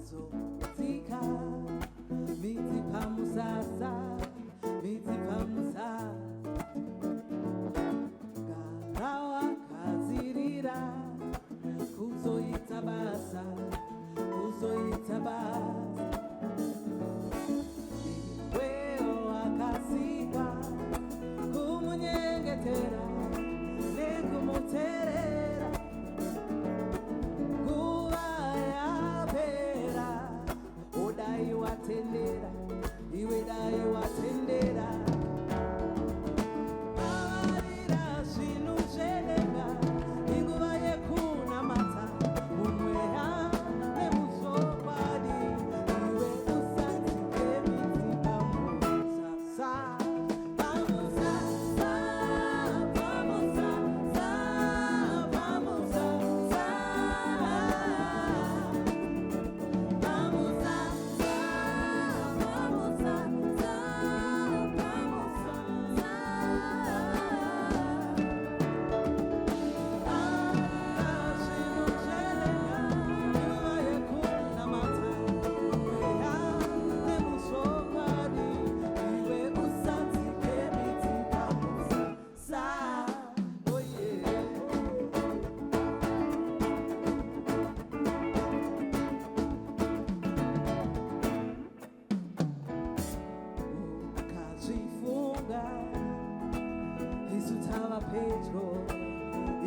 zika miti pamusasa miti pamusasa garawa kazirira kuzoitabasa iweyo akasika kumunyengetera nekumuterera kuvayapera odai watendera iwe dai watendera avarira zvinu zvenenga inguva yekunamata mumweya nemuzokwadi iwe usatike miti pamusasa pamusasa pamusasa pamusasa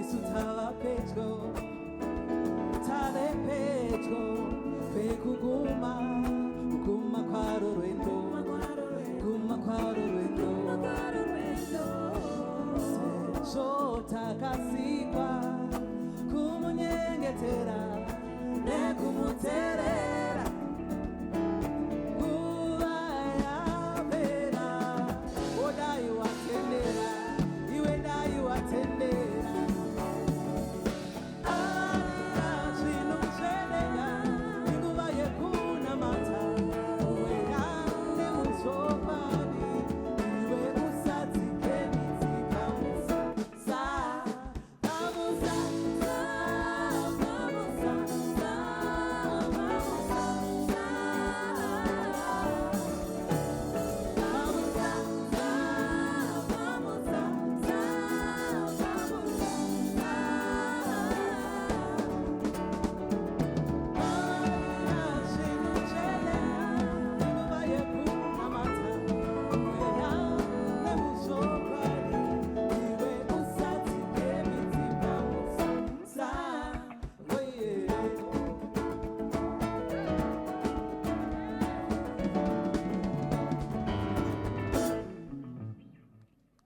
Isutava Petro, Tale Petro, Pekuguma.